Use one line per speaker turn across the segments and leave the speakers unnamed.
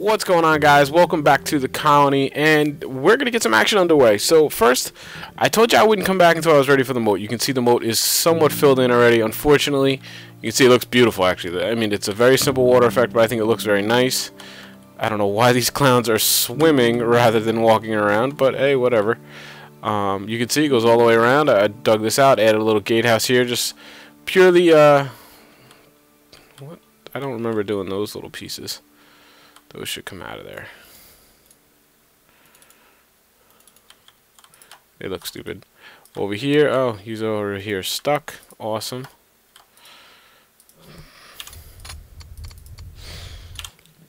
What's going on, guys? Welcome back to the colony, and we're gonna get some action underway. So first, I told you I wouldn't come back until I was ready for the moat. You can see the moat is somewhat filled in already. Unfortunately, you can see it looks beautiful. Actually, I mean, it's a very simple water effect, but I think it looks very nice. I don't know why these clowns are swimming rather than walking around, but hey, whatever. You can see it goes all the way around. I dug this out, added a little gatehouse here, just purely what? I don't remember doing those little pieces. Those should come out of there. They look stupid. Over here, oh, he's over here stuck. Awesome.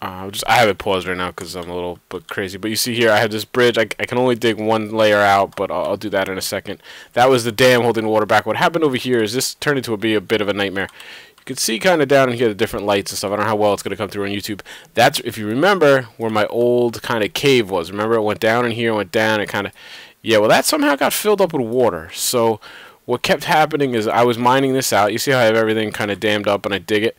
I have it paused right now because I'm a little bit crazy. But you see here, I have this bridge. I can only dig one layer out, but I'll do that in a second. That was the dam holding the water back. What happened over here is this turned into a bit of a nightmare. You can see kind of down in here the different lights and stuff. I don't know how well it's going to come through on YouTube. That's, if you remember, where my old kind of cave was. Remember, it went down in here, went down, it kind of... Yeah, well, that somehow got filled up with water. So what kept happening is I was mining this out. You see how I have everything kind of dammed up and I dig it?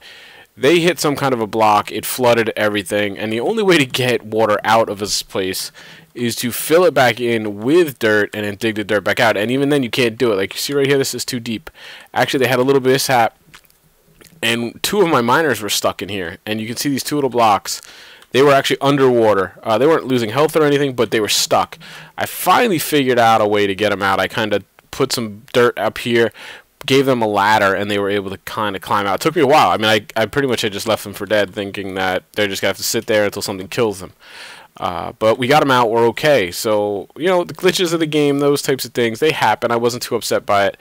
They hit some kind of a block. It flooded everything. And the only way to get water out of this place is to fill it back in with dirt and then dig the dirt back out. And even then, you can't do it. Like you see right here, this is too deep. Actually, they had a little bit of mishap. And two of my miners were stuck in here. And you can see these two little blocks. They were actually underwater. They weren't losing health or anything, but they were stuck. I finally figured out a way to get them out. I kind of put some dirt up here, gave them a ladder, and they were able to kind of climb out. It took me a while. I mean, I pretty much had just left them for dead, thinking that they're just going to have to sit there until something kills them. But we got them out. We're okay. So, you know, the glitches of the game, those types of things, they happen. I wasn't too upset by it.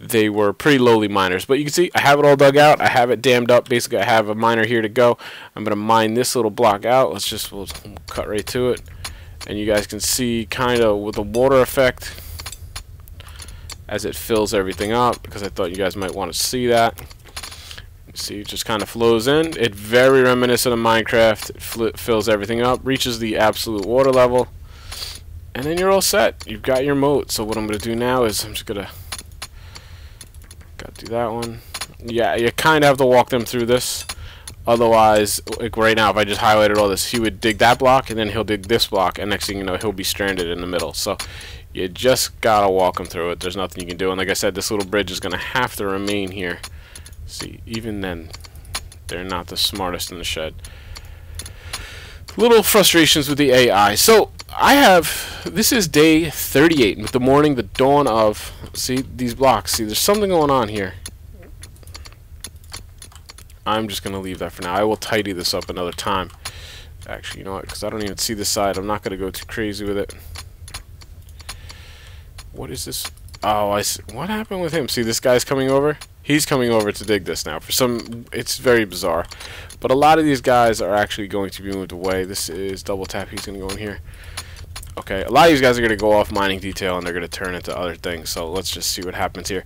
They were pretty lowly miners. But you can see I have it all dug out. I have it dammed up. Basically, I have a miner here to go. I'm going to mine this little block out. We'll cut right to it. And you guys can see kind of with the water effect as it fills everything up, because I thought you guys might want to see that. You see, it just kind of flows in. It's very reminiscent of Minecraft. It fills everything up, reaches the absolute water level, and then you're all set. You've got your moat. So what I'm going to do now is I'm just going to do that one. Yeah, you kind of have to walk them through this. Otherwise, like right now, if I just highlighted all this, he would dig that block, and then he'll dig this block, and next thing you know, he'll be stranded in the middle. So you just gotta walk him through it. There's nothing you can do. And like I said, this little bridge is gonna have to remain here. See, even then, they're not the smartest in the shed. Little frustrations with the AI. So this is day 38 with the morning, the dawn of, see these blocks. See, there's something going on here. I'm just going to leave that for now. I will tidy this up another time. Actually, you know what? Because I don't even see this side. I'm not going to go too crazy with it. What is this? Oh, I see. What happened with him? See, this guy's coming over? He's coming over to dig this now. It's very bizarre. But a lot of these guys are actually going to be moved away. This is double tap. He's going to go in here. Okay, a lot of these guys are going to go off mining detail, and they're going to turn into other things. So let's just see what happens here.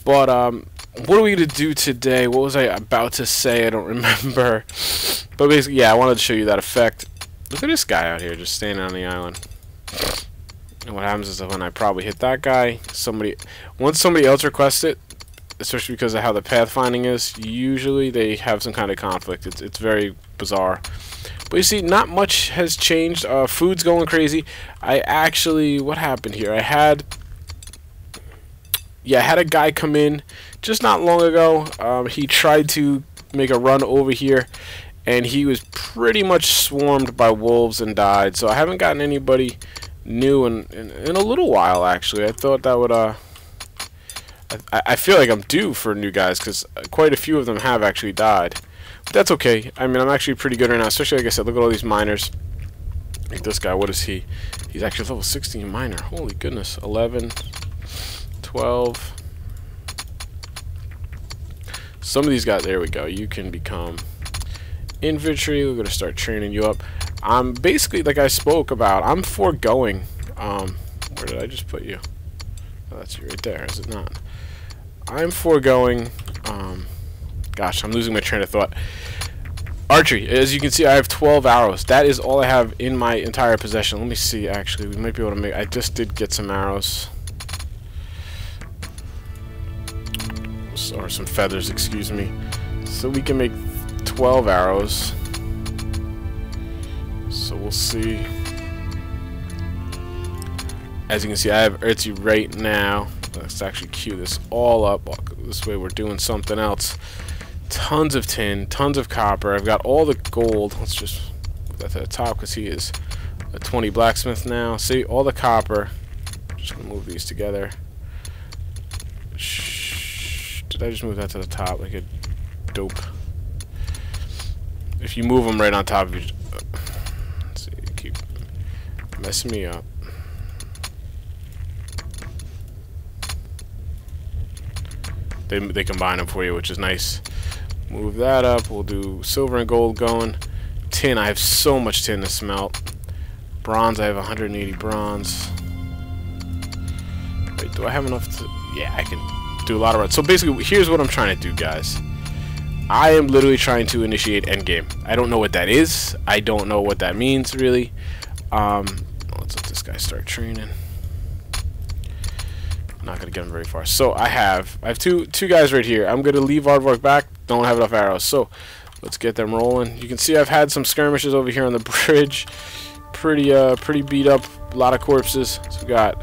But what are we going to do today? What was I about to say? I don't remember. But basically, yeah, I wanted to show you that effect. Look at this guy out here just standing on the island. And what happens is that when I probably hit that guy, once somebody else requests it, especially because of how the pathfinding is, usually they have some kind of conflict. It's very bizarre. But you see, not much has changed. Food's going crazy. What happened here? I had a guy come in just not long ago. He tried to make a run over here, and he was pretty much swarmed by wolves and died. So I haven't gotten anybody new in a little while, actually. I thought that would I feel like I'm due for new guys, because quite a few of them have actually died. But that's okay. I mean, I'm actually pretty good right now, especially, like I said, look at all these miners. Like this guy, what is he? He's actually level 16 miner. Holy goodness. 11, 12. Some of these guys, there we go. You can become infantry. We're going to start training you up. I'm basically, like I spoke about, I'm foregoing. Where did I just put you? Oh, that's you right there, is it not? I'm foregoing. Gosh, I'm losing my train of thought. Archery. As you can see, I have 12 arrows. That is all I have in my entire possession. Let me see, actually. We might be able to make... I just did get some arrows. Or some feathers, excuse me. So we can make 12 arrows. So we'll see. As you can see, I have Ertzi right now. Let's actually queue this all up. This way we're doing something else. Tons of tin, tons of copper. I've got all the gold. Let's just put that to the top because he is a 20 blacksmith now. See, all the copper. Just gonna move these together. Did I just move that to the top like a dope? If you move them right on top of you, let's see, you keep messing me up. They combine them for you, which is nice. Move that up. We'll do silver and gold going. Tin, I have so much tin to smelt. Bronze, I have 180 bronze. Wait, do I have enough to... Yeah, I can do a lot of runs. So basically, here's what I'm trying to do, guys. I am literally trying to initiate Endgame. I don't know what that is. I don't know what that means, really. Let's let this guy start training. Not gonna get him very far. So I have two guys right here. I'm gonna leave Aardvark back. Don't have enough arrows. So let's get them rolling. You can see I've had some skirmishes over here on the bridge. Pretty beat up. A lot of corpses. So we got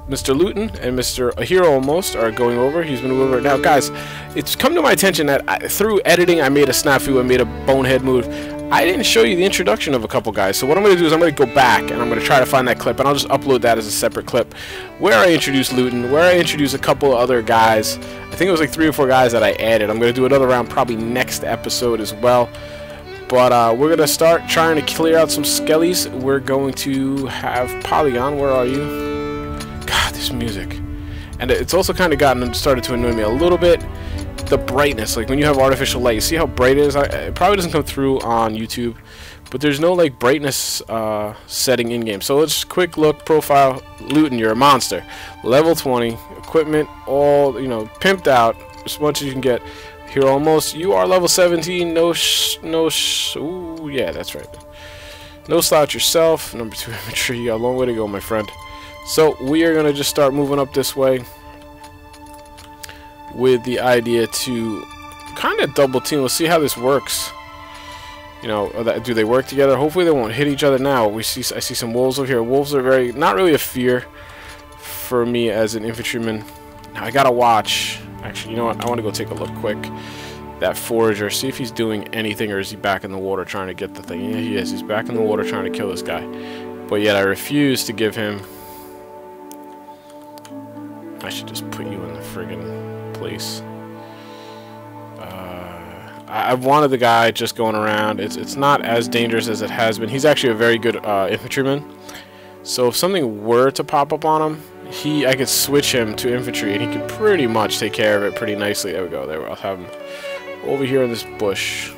Mr. Luton and Mr. A Hero Almost are going over. He's been over. Now, guys, it's come to my attention that through editing, I made a snafu. I made a bonehead move. I didn't show you the introduction of a couple guys. So what I'm going to do is I'm going to go back and I'm going to try to find that clip, and I'll just upload that as a separate clip where I introduce Luton, where I introduce a couple of other guys. I think it was like 3 or 4 guys that I added. I'm going to do another round probably next episode as well. But we're going to start trying to clear out some skellies. We're going to have Polygon. Where are you? God, this music. And it's also kind of started to annoy me a little bit. The brightness, like when you have artificial light, you see how bright it is? It probably doesn't come through on YouTube, but there's no like brightness setting in game. So let's quick look profile. Luton, you're a monster. Level 20, equipment all pimped out as much as you can get. Here almost, you are level 17. Ooh, yeah, that's right. No slouch yourself. Number 2 infantry. You got a long way to go, my friend. So we are gonna just start moving up this way, with the idea to kind of double team. We'll see how this works. Do they work together? Hopefully they won't hit each other now. I see some wolves over here. Wolves are not really a fear for me as an infantryman. Now I gotta watch. Actually, you know what? I want to go take a look quick. That forager, see if he's doing anything, or is he back in the water trying to get the thing? Yeah, he is. He's back in the water trying to kill this guy. But yet I refuse to give him... I should just put you in the friggin' place. I wanted the guy just going around. It's not as dangerous as it has been. He's actually a very good infantryman. So if something were to pop up on him, I could switch him to infantry, and he could pretty much take care of it pretty nicely. There we go. There, I'll have him over here in this bush.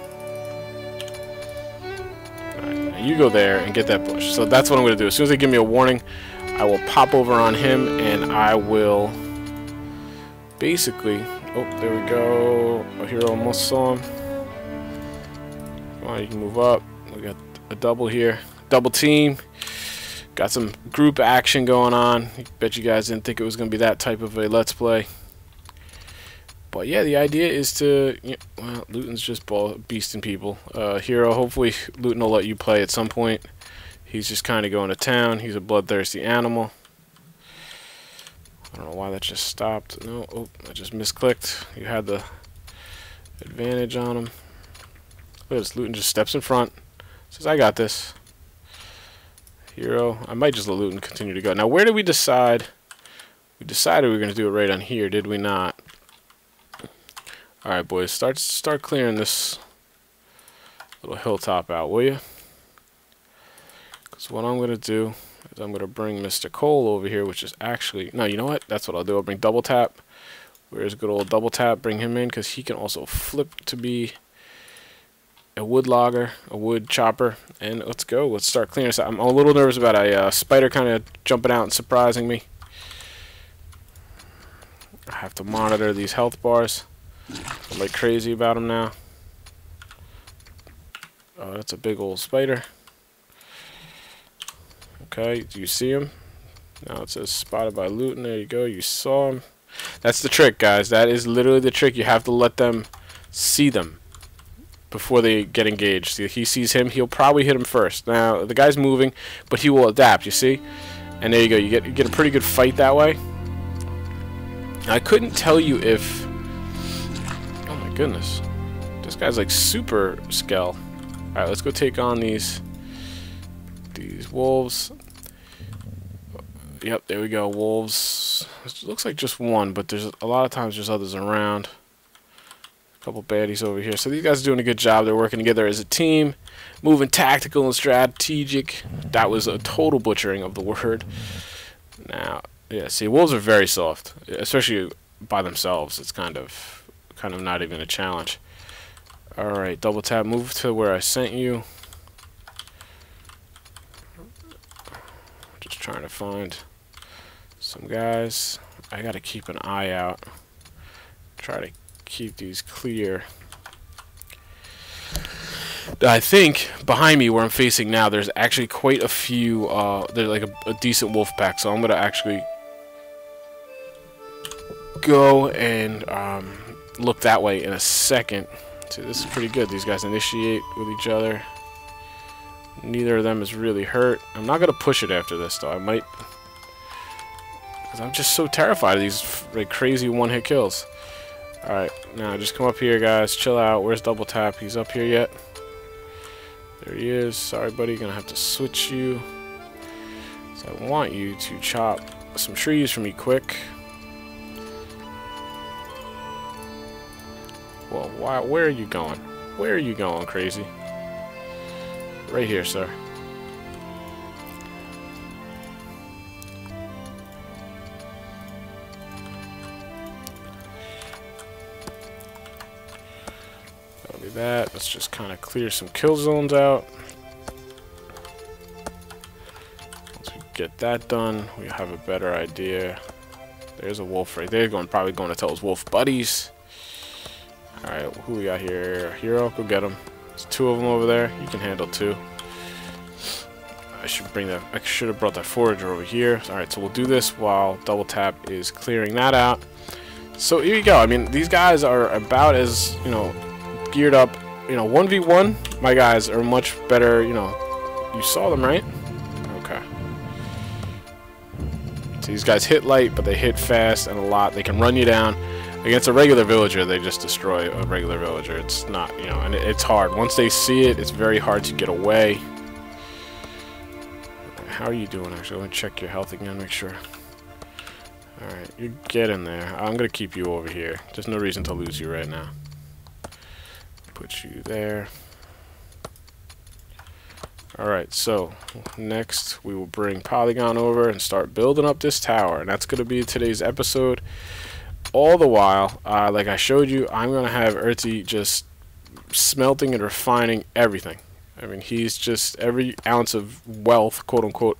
Alright, now you go there and get that bush. So that's what I'm going to do. As soon as they give me a warning, I will pop over on him, and I will basically... Oh, there we go. A hero almost saw him. Come on, you can move up. We got a double here. Double team. Got some group action going on. I bet you guys didn't think it was going to be that type of a let's play. But yeah, the idea is to... well, Luton's just beasting people. Hero, hopefully Luton will let you play at some point. He's just kind of going to town. He's a bloodthirsty animal. I don't know why that just stopped. No, oh, I just misclicked. You had the advantage on him. Look at this. Luton just steps in front. Says, I got this. Hero. I might just let Luton continue to go. Now, where did we decide? We decided we were going to do it right on here, did we not? Alright, boys. Start clearing this little hilltop out, will you? Because what I'm going to do is I'm going to bring Mr. Cole over here, which is actually... No, you know what? That's what I'll do. I'll bring double tap. Where's good old double tap? Bring him in, because he can also flip to be a wood logger, a wood chopper. And let's go. Let's start clearing this out. I'm a little nervous about a spider kind of jumping out and surprising me. I have to monitor these health bars. I'm like crazy about them now. Oh, that's a big old spider. Okay, do you see him? Now it says spotted by Luton. There you go. You saw him. That's the trick, guys. That is literally the trick. You have to let them see them before they get engaged. If he sees him, he'll probably hit him first. Now the guy's moving, but he will adapt. You see, and there you go. You get a pretty good fight that way. I couldn't tell you if. Oh my goodness, this guy's like super skell. All right, let's go take on these wolves. Yep, there we go. Wolves. It looks like just one, but there's a lot of times there's others around. A couple baddies over here. So these guys are doing a good job. They're working together as a team, moving tactical and strategic. That was a total butchering of the word. Now, yeah, see, wolves are very soft, especially by themselves. It's kind of not even a challenge. All right, double tap. Move to where I sent you. Just trying to find some guys. I gotta keep an eye out. Try to keep these clear. I think behind me, where I'm facing now, there's actually quite a few. There's like a decent wolf pack, so I'm gonna actually go and look that way in a second. See, this is pretty good. These guys initiate with each other. Neither of them is really hurt. I'm not gonna push it after this, though. I might, because I'm just so terrified of these like crazy one-hit kills. All right, now just come up here, guys. Chill out. Where's double tap? He's up here yet? There he is. Sorry, buddy. Gonna have to switch you. So I want you to chop some trees for me quick. Well, why? Where are you going? Where are you going, crazy? Right here, sir. That'll be that. Let's just kind of clear some kill zones out. Once we get that done, we have a better idea. There's a wolf right there. Probably going to tell his wolf buddies. All right, who we got here? Hero, go get him. There's two of them over there. You can handle two. I should bring that. I should have brought that forager over here. All right, so we'll do this while double tap is clearing that out. So here you go. I mean, these guys are about as, you know, geared up. You know, 1v1. My guys are much better. You know, you saw them, right? Okay. So these guys hit light, but they hit fast and a lot. They can run you down. Against a regular villager, they just destroy a regular villager. It's not, you know, and it's hard. Once they see it, it's very hard to get away. How are you doing, actually? Let me check your health again, make sure. Alright, you get in there. I'm going to keep you over here. There's no reason to lose you right now. Put you there. Alright, so next we will bring Polygon over and start building up this tower. And that's going to be today's episode. All the while, like I showed you, I'm going to have Earthy just smelting and refining everything. I mean, he's just, every ounce of wealth, quote unquote,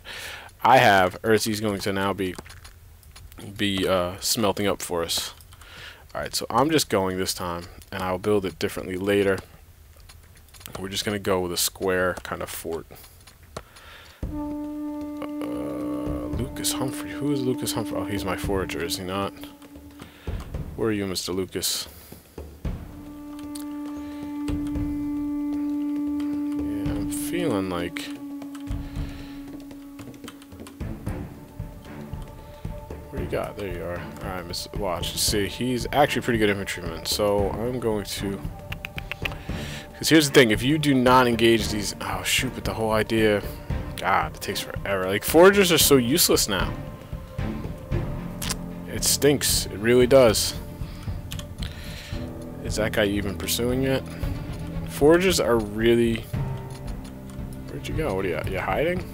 I have, Earthy's going to now be smelting up for us. Alright, so I'm just going this time, and I'll build it differently later. We're just going to go with a square kind of fort. Lucas Humphrey. Who is Lucas Humphrey? Oh, he's my forager, is he not? Where are you, Mr. Lucas? Yeah, I'm feeling like... Where you got? There you are. Alright, Mr. Watch. See, he's actually pretty good infantryman, so I'm going to... Because here's the thing, if you do not engage these... Oh, shoot, but the whole idea... God, it takes forever. Like, foragers are so useless now. It stinks. It really does. Is that guy even pursuing yet? Foragers are really... Where'd you go? What are you hiding?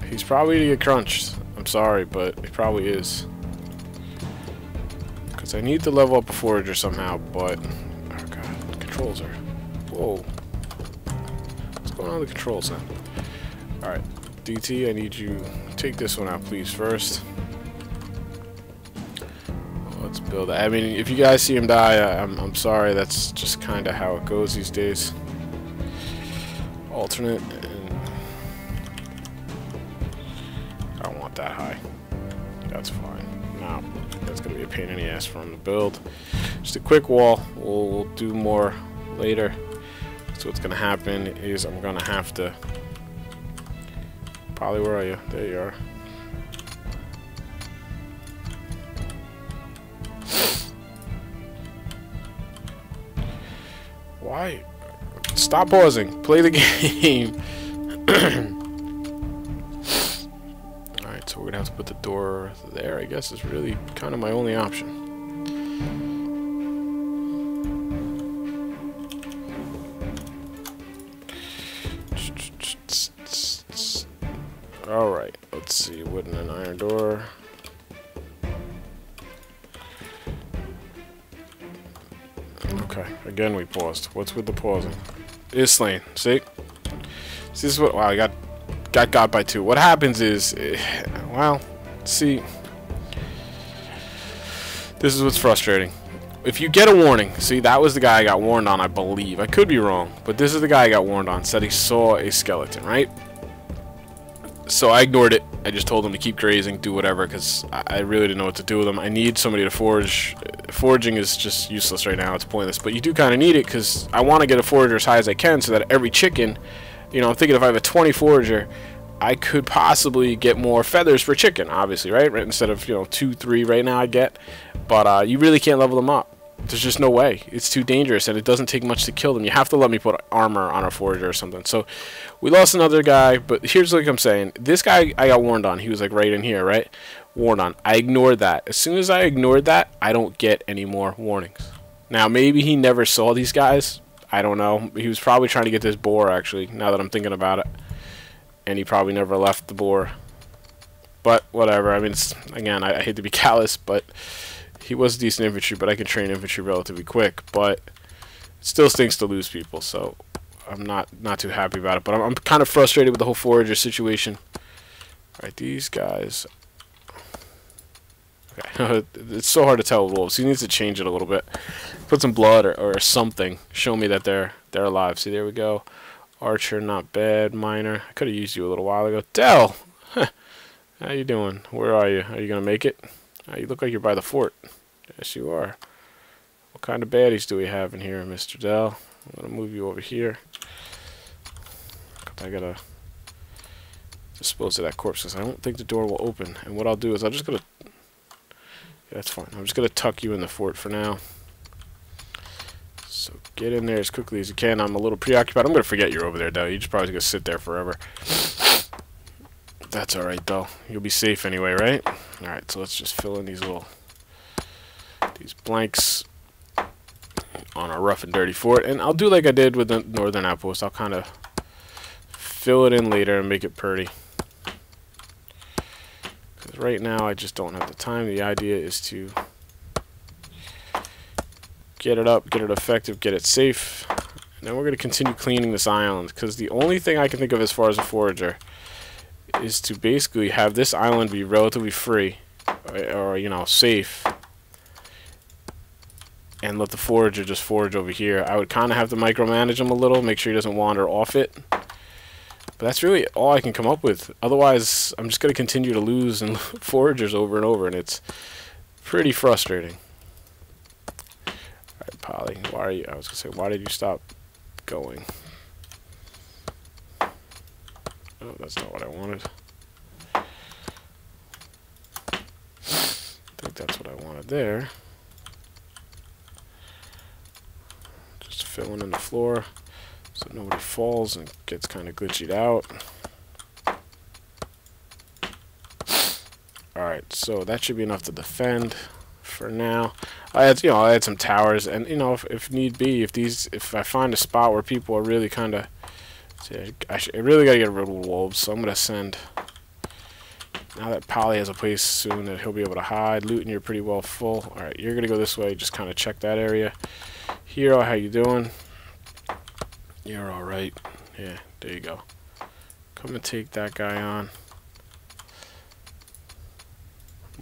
He's probably to get crunched. I'm sorry, but he probably is. Because I need to level up a forager somehow, but... Oh god, controls are... Whoa. What's going on with the controls then? Alright, DT, I need you to take this one out, please, first. Let's build that. I mean, if you guys see him die, I'm sorry. That's just kind of how it goes these days. Alternate, and I don't want that high. That's fine. Now, that's gonna be a pain in the ass for him to build. Just a quick wall. We'll do more later. So what's gonna happen is I'm gonna have to. Polly, where are you? There you are. Why? Stop pausing. Play the game. Alright, so we're gonna have to put the door there, I guess is really kind of my only option. Alright, let's see. Wooden and iron door. Okay, again we paused. What's with the pausing? Is slain. See? This is what. Wow, I got by 2. What happens is, well, see, this is what's frustrating. If you get a warning, see, that was the guy I got warned on, I believe. I could be wrong, but this is the guy I got warned on. Said he saw a skeleton, right? So I ignored it. I just told him to keep grazing, do whatever, because I really didn't know what to do with him. I need somebody to forage. Foraging is just useless right now. It's pointless. But you do kind of need it, because I want to get a forager as high as I can, so that every chicken, you know, I'm thinking if I have a 20 forager, I could possibly get more feathers per chicken, obviously, right? Instead of, you know, 2, 3 right now I get. But you really can't level them up. There's just no way. It's too dangerous, and it doesn't take much to kill them. You have to let me put armor on a forager or something. So we lost another guy, but here's what I'm saying. This guy I got warned on. He was like right in here, right? Warned on. I ignored that. As soon as I ignored that, I don't get any more warnings. Now, maybe he never saw these guys. I don't know. He was probably trying to get this boar, actually, now that I'm thinking about it. And he probably never left the boar. But whatever. I mean, it's, again, I hate to be callous, but he was decent infantry, but I can train infantry relatively quick. But it still stinks to lose people, so I'm not too happy about it. But I'm kind of frustrated with the whole forager situation. All right, these guys. Okay, it's so hard to tell with wolves. He needs to change it a little bit. Put some blood or something. Show me that they're alive. See, there we go. Archer, not bad. Miner. I could have used you a little while ago. Dell! Huh. How you doing? Where are you? Are you going to make it? You look like you're by the fort. Yes, you are. What kind of baddies do we have in here, Mr. Dell? I'm going to move you over here. I got to dispose of that corpse because I don't think the door will open. And what I'll do is I'm just going to... Yeah, that's fine. I'm just going to tuck you in the fort for now. So get in there as quickly as you can. I'm a little preoccupied. I'm going to forget you're over there, Dell. You're just probably going to sit there forever. That's alright, though. You'll be safe anyway, right? Alright, so let's just fill in these blanks on our rough and dirty fort. And I'll do like I did with the northern outpost. I'll kind of fill it in later and make it pretty. Because right now I just don't have the time. The idea is to get it up, get it effective, get it safe. And then we're going to continue cleaning this island. Because the only thing I can think of as far as a forager is to basically have this island be relatively free, or you know, safe, and let the forager just forage over here. I would kind of have to micromanage him a little, make sure he doesn't wander off it. But that's really all I can come up with. Otherwise, I'm just going to continue to lose and foragers over and over, and it's pretty frustrating. Alright, Polly, why are you... I was going to say, why did you stop going? Oh, that's not what I wanted. I think that's what I wanted there. Just filling in the floor so nobody falls and gets kind of glitched out. Alright, so that should be enough to defend for now. I'll add some towers, and you know, if need be, if I find a spot where people are really kind of... I really gotta get rid of wolves, so I'm gonna send. Now that Polly has a place soon that he'll be able to hide. Loot, and you're pretty well full. All right, you're gonna go this way. Just kind of check that area. Hero, how you doing? You're all right. Yeah, there you go. Come and take that guy on.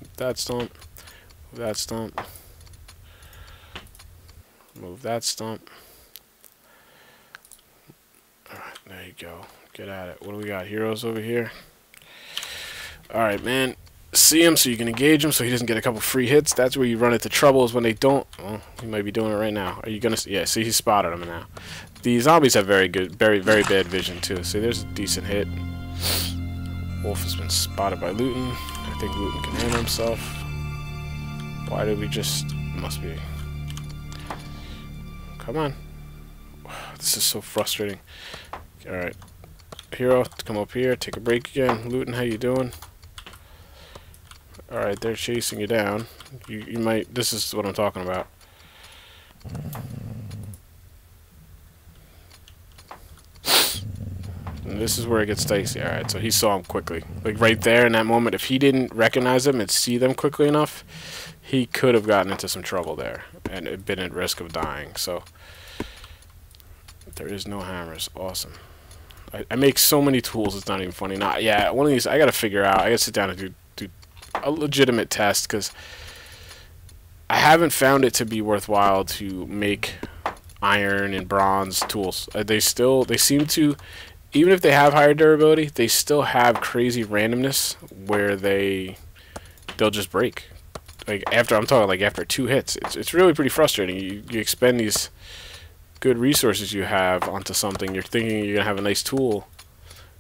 Move that stump. Move that stump. Move that stump. Alright, there you go. Get at it. What do we got? Heroes over here? Alright, man. see him so you can engage him so he doesn't get a couple free hits. That's where you run into trouble, is when they don't. Well, he might be doing it right now. Are you gonna? Yeah, see, he spotted him now. The zombies have very bad vision too. See, there's a decent hit. Wolf has been spotted by Luton. I think Luton can handle himself. Why did we just... Must be... Come on. This is so frustrating. Alright. Hero, come up here. Take a break again. Luton, how you doing? Alright, they're chasing you down. You might... This is what I'm talking about. And this is where it gets dicey. Alright, so he saw him quickly. Like right there in that moment, if he didn't recognize him and see them quickly enough, he could have gotten into some trouble there and been at risk of dying. So there is no hammers. Awesome. I make so many tools, it's not even funny. Yeah, one of these I gotta figure out. I gotta sit down and do a legitimate test, because I haven't found it to be worthwhile to make iron and bronze tools. They seem to, even if they have higher durability, they still have crazy randomness where they'll just break. Like I'm talking like after 2 hits. It's really pretty frustrating. You expend these good resources you have onto something. You're thinking you're gonna have a nice tool,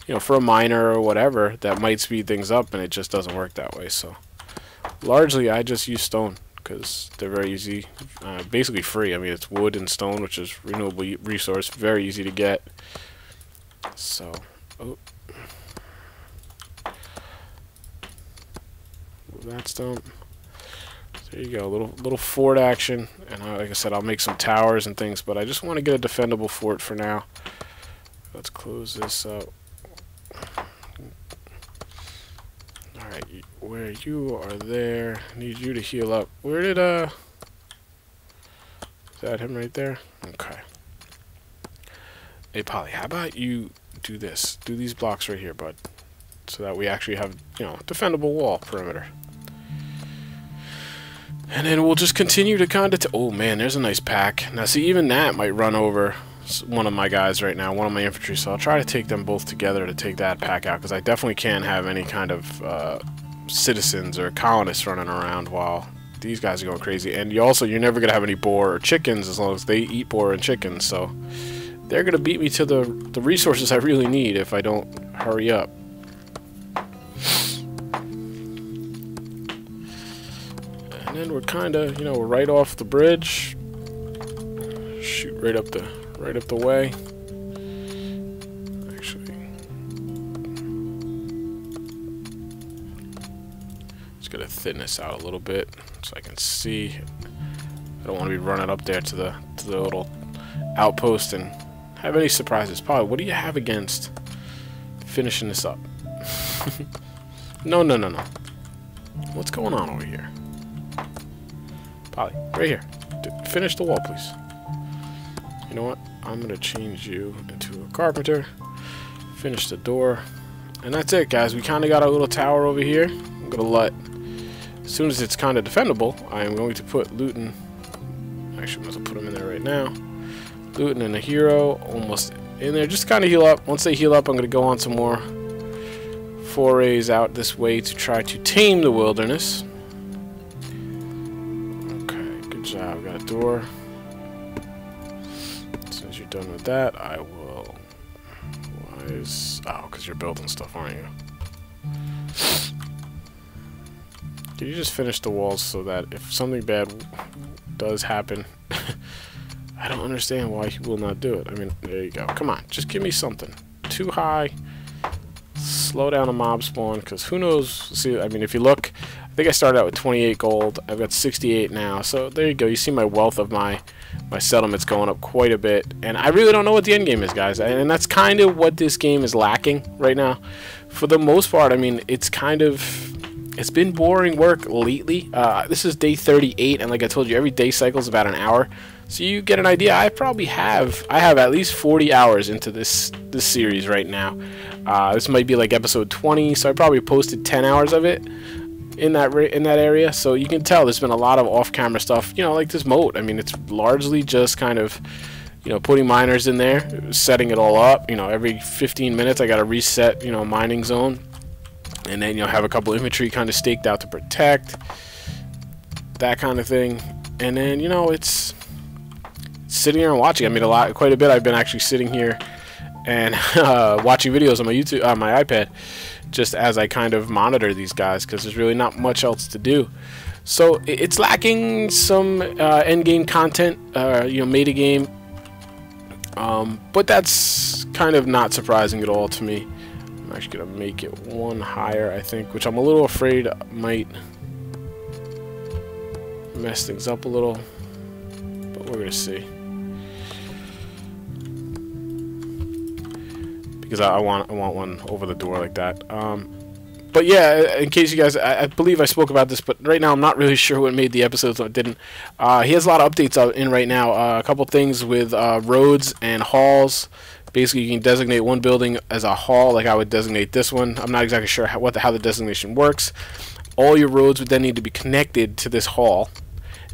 you know, for a miner or whatever that might speed things up, and it just doesn't work that way. So largely, I just use stone because they're very easy, basically free. I mean, it's wood and stone, which is renewable resource, very easy to get. So, oh. Move that stump. There you go, little fort action, and like I said, I'll make some towers and things, but I just want to get a defendable fort for now. Let's close this up. Alright, where you are there, I need you to heal up. Where did, is that him right there? Okay. Hey, Polly, how about you do this? Do these blocks right here, bud, so that we actually have, you know, defendable wall perimeter. And then we'll just continue to kind of... Oh, man, there's a nice pack. Now, see, even that might run over one of my guys right now, one of my infantry, so I'll try to take them both together to take that pack out, because I definitely can't have any kind of citizens or colonists running around while these guys are going crazy. And you're never going to have any boar or chickens as long as they eat boar and chickens, so they're going to beat me to the resources I really need if I don't hurry up. And then we're kind of, you know, we're right off the bridge. Shoot right up the way. Actually, just gotta thin this out a little bit so I can see. I don't want to be running up there to the little outpost and have any surprises. Polly, what do you have against finishing this up? No. What's going on over here? Polly, right here. Finish the wall, please. You know what? I'm going to change you into a carpenter. Finish the door. And that's it, guys. We kind of got our little tower over here. I'm going to let... As soon as it's kind of defendable, I am going to put Luton... Actually, I'm going to put him in there right now. Luton and a hero almost in there. Just kind of heal up. Once they heal up, I'm going to go on some more forays out this way to try to tame the wilderness. I've got a door. As soon as you're done with that, I will... Why is... Oh, because you're building stuff, aren't you? Can you just finish the walls so that if something bad does happen... I don't understand why he will not do it. I mean, there you go. Come on, just give me something. Too high. Slow down a mob spawn, because who knows... See, I mean, if you look... I think I started out with 28 gold. I've got 68 now. So there you go. You see my wealth of my settlements going up quite a bit. And I really don't know what the end game is, guys. And that's kind of what this game is lacking right now. For the most part, I mean, it's been boring work lately. This is day 38, and like I told you, every day cycle is about an hour. So you get an idea. I have at least 40 hours into this series right now. This might be like episode 20, so I probably posted 10 hours of it in that area. So you can tell there's been a lot of off-camera stuff, you know, like this moat. I mean, it's largely just kind of, you know, putting miners in there, setting it all up. You know, every 15 minutes I got to reset, you know, mining zone. and then you'll have a couple infantry kind of staked out to protect, that kind of thing. And then, you know, it's sitting here and watching. I mean, quite a bit. I've been actually sitting here and watching videos on my YouTube, on my iPad, just as I kind of monitor these guys, because there's really not much else to do. So it's lacking some endgame content, you know, meta game, but that's kind of not surprising at all to me. I'm actually gonna make it one higher, I think, which I'm a little afraid might mess things up a little, but we're gonna see. Because I want one over the door like that. But yeah, in case you guys, I believe I spoke about this, but right now I'm not really sure what made the episodes or didn't. He has a lot of updates out in right now. A couple things with roads and halls. Basically, you can designate one building as a hall, like I would designate this one. I'm not exactly sure how the designation works. All your roads would then need to be connected to this hall.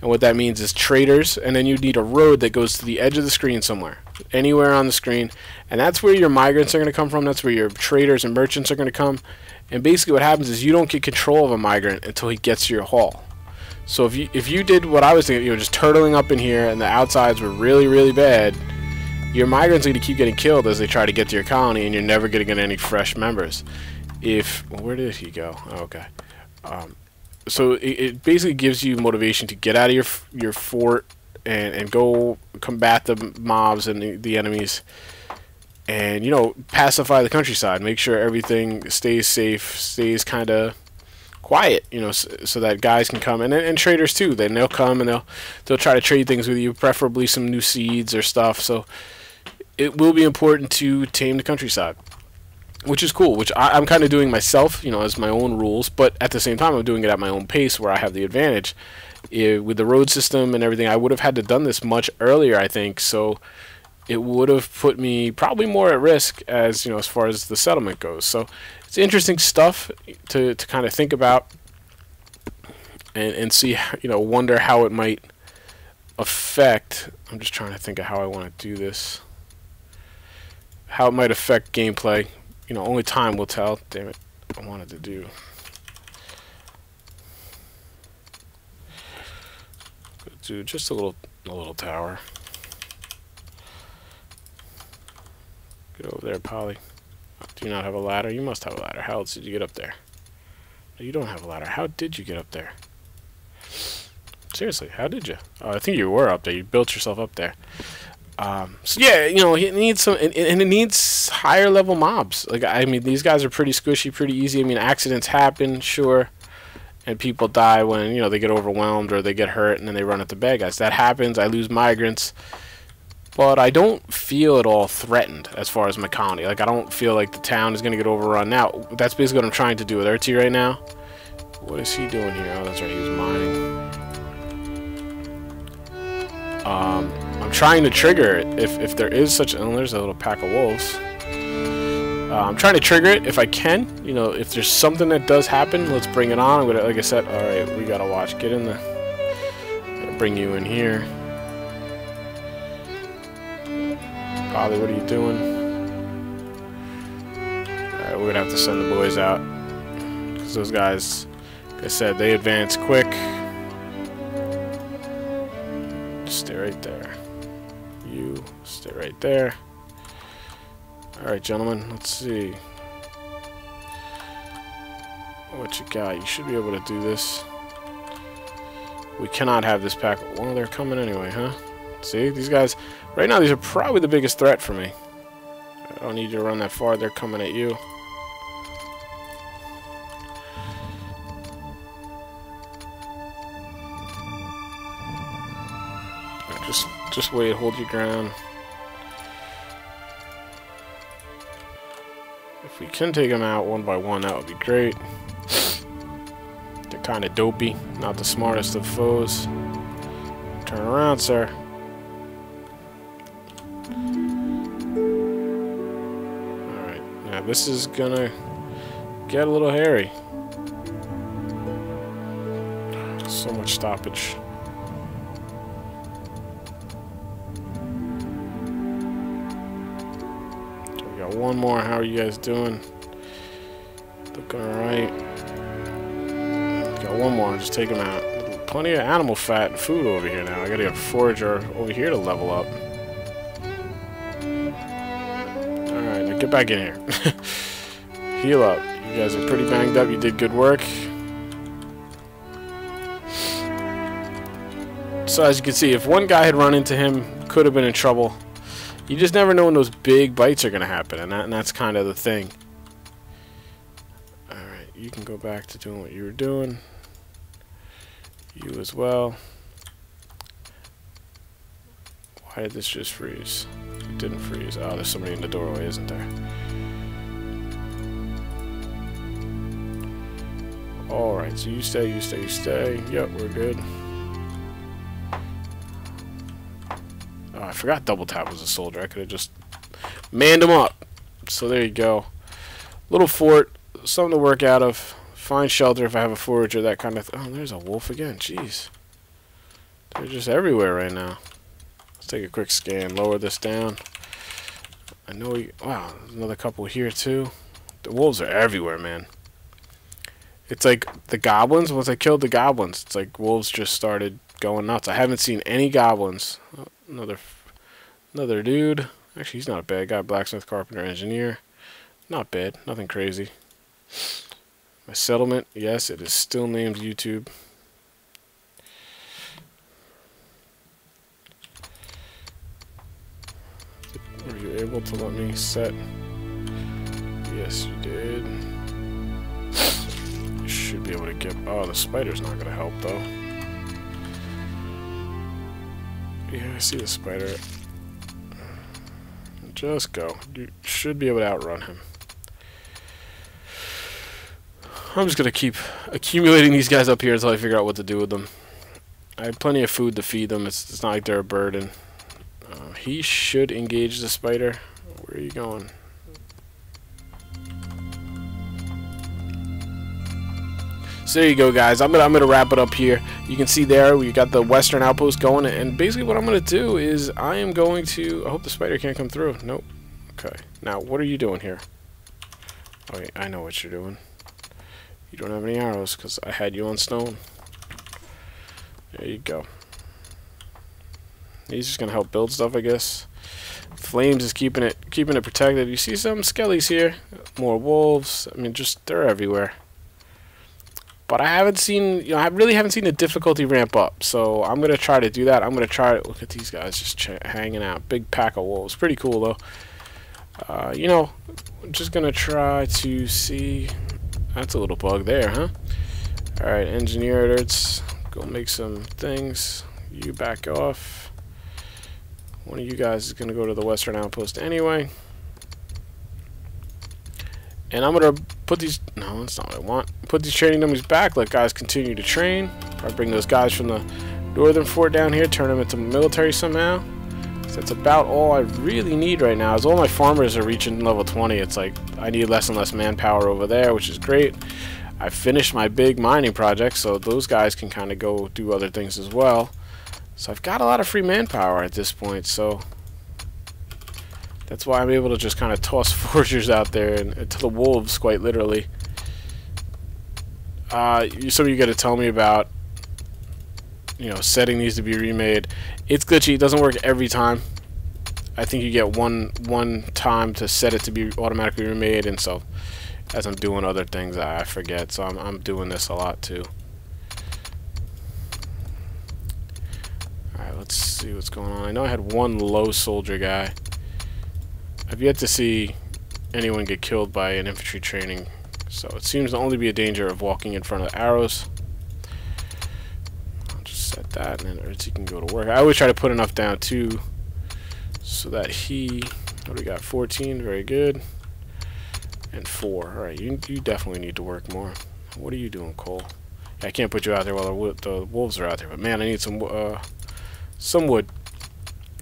And what that means is traders, and then you need a road that goes to the edge of the screen somewhere, anywhere on the screen, and that's where your migrants are going to come from. That's where your traders and merchants are going to come. And basically what happens is you don't get control of a migrant until he gets to your hall. So if you did what I was thinking, you know, just turtling up in here and the outsides were really, really bad, your migrants are going to keep getting killed as they try to get to your colony, and you're never going to get any fresh members. Where did he go? Oh, okay. So it basically gives you motivation to get out of your fort and go combat the mobs and the enemies, and, you know, pacify the countryside. Make sure everything stays safe, stays kind of quiet, you know, so that guys can come, and traders too. Then they'll come and they'll try to trade things with you, preferably some new seeds or stuff. So it will be important to tame the countryside, which is cool, which I'm kind of doing myself, you know, as my own rules, but at the same time I'm doing it at my own pace where I have the advantage. With the road system and everything, I would have had to done this much earlier, I think, so it would have put me probably more at risk as, you know, as far as the settlement goes. So it's interesting stuff to kind of think about and see, you know, wonder how it might affect. I'm just trying to think of how I want to do this, how it might affect gameplay. You know, only time will tell. Damn it, I wanted to do. Do just a little tower. Get over there, Polly. Do you not have a ladder? You must have a ladder. How else did you get up there? No, you don't have a ladder. How did you get up there? Seriously, how did you? Oh, I think you were up there. You built yourself up there. So yeah, you know, it needs some, and it needs higher level mobs. Like, I mean, these guys are pretty squishy, pretty easy. I mean, accidents happen, sure, and people die when, you know, they get overwhelmed or they get hurt and then they run at the bad guys. That happens. I lose migrants, but I don't feel at all threatened as far as my colony. Like, I don't feel like the town is going to get overrun. Now, that's basically what I'm trying to do with RT right now. What is he doing here? Oh, that's right, he was mining. I'm trying to trigger it if there is such. Oh, there's a little pack of wolves. I'm trying to trigger it if I can. You know, if there's something that does happen, let's bring it on. I'm gonna, like I said, all right, we gotta watch. Get in the. I'm gonna bring you in here. Polly, what are you doing? All right, we're gonna have to send the boys out because those guys, like I said, they advance quick. Stay right there. You stay right there. Alright, gentlemen, let's see what you got. You should be able to do this. We cannot have this pack. Well, they're coming anyway, huh? See, these guys, right now, these are probably the biggest threat for me. I don't need you to run that far. They're coming at you. Just wait, hold your ground. If we can take them out one by one, that would be great. They're kind of dopey, not the smartest of foes. Turn around, sir. Alright, now this is gonna get a little hairy. So much stoppage. One more. How are you guys doing? Looking alright. Got one more. Just take him out. Plenty of animal fat and food over here now. I gotta get a forager over here to level up. Alright, now get back in here. Heal up. You guys are pretty banged up. You did good work. So as you can see, if one guy had run into him, could have been in trouble. You just never know when those big bites are going to happen, and that's kind of the thing. Alright, you can go back to doing what you were doing. You as well. Why did this just freeze? It didn't freeze. Oh, there's somebody in the doorway, isn't there? Alright, so you stay, you stay, you stay. Yep, we're good. Oh, I forgot double tap was a soldier. I could have just manned him up. So there you go. Little fort, something to work out of. Find shelter if I have a forager, that kind of oh, there's a wolf again. Jeez. They're just everywhere right now. Let's take a quick scan. Lower this down. I know we... Wow, there's another couple here too. The wolves are everywhere, man. It's like the goblins. Once I killed the goblins, it's like wolves just started going nuts. I haven't seen any goblins. Oh, another dude. Actually, he's not a bad guy. Blacksmith, carpenter, engineer. Not bad. Nothing crazy. My settlement, yes, it is still named YouTube. Were you able to let me set? Yes, you did. You should be able to get... Oh, the spider's not going to help, though. Yeah, I see the spider. Just go. You should be able to outrun him. I'm just going to keep accumulating these guys up here until I figure out what to do with them. I have plenty of food to feed them. It's not like they're a burden. He should engage the spider. Where are you going? So there you go, guys. I'm gonna wrap it up here. You can see there we got the western outpost going, and basically what I'm gonna do is I am going to... I hope the spider can't come through. Nope. Okay. Now what are you doing here? Oh, yeah, I know what you're doing. You don't have any arrows because I had you on stone. There you go. He's just gonna help build stuff, I guess. Flames is keeping it protected. You see some skellies here, more wolves. I mean, just they're everywhere. But I haven't seen, I really haven't seen the difficulty ramp up. So I'm gonna try to do that. I'm gonna try to look at these guys just hanging out. Big pack of wolves. Pretty cool though. I'm just gonna try to see. That's a little bug there, huh? All right, engineer, let's go make some things. You back off. One of you guys is going to go to the western outpost anyway. And I'm going to put these... No, that's not what I want. Put these training dummies back. Let guys continue to train. I bring those guys from the northern fort down here. Turn them into military somehow. So that's about all I really need right now. As all my farmers are reaching level 20, it's like I need less and less manpower over there, which is great. I finished my big mining project, so those guys can kind of go do other things as well. So I've got a lot of free manpower at this point, so that's why I'm able to just kind of toss foragers out there and to the wolves, quite literally. Some of you got to tell me about, setting these to be remade. It's glitchy. It doesn't work every time. I think you get one time to set it to be automatically remade, and so as I'm doing other things, I forget. So I'm doing this a lot too. Let's see what's going on. I know I had one low soldier guy. I've yet to see anyone get killed by an infantry training, so it seems to only be a danger of walking in front of arrows. I'll just set that, and then he can go to work. I always try to put enough down too, so that he... What do we got? 14, very good. And 4. Alright, you definitely need to work more. What are you doing, Cole? I can't put you out there while the wolves are out there, but man, I need some wood.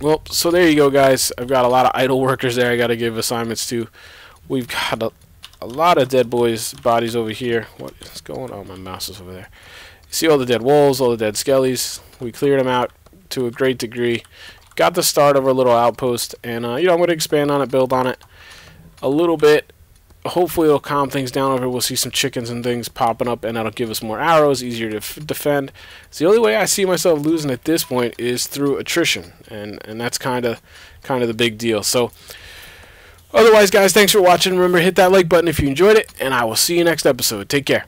Well, so there you go, guys. I've got a lot of idle workers there I got to give assignments to. We've got a lot of dead boys' bodies over here. What is going on? Oh, my mouse is over there. You see all the dead wolves, all the dead skellies. We cleared them out to a great degree. Got the start of our little outpost, and I'm going to expand on it, build on it a little bit. hopefully it'll calm things down over here. We'll see some chickens and things popping up, and that'll give us more arrows, easier to defend. So the only way I see myself losing at this point is through attrition, and that's kind of the big deal. So otherwise, guys, thanks for watching. Remember, hit that like button if you enjoyed it, and I will see you next episode. Take care.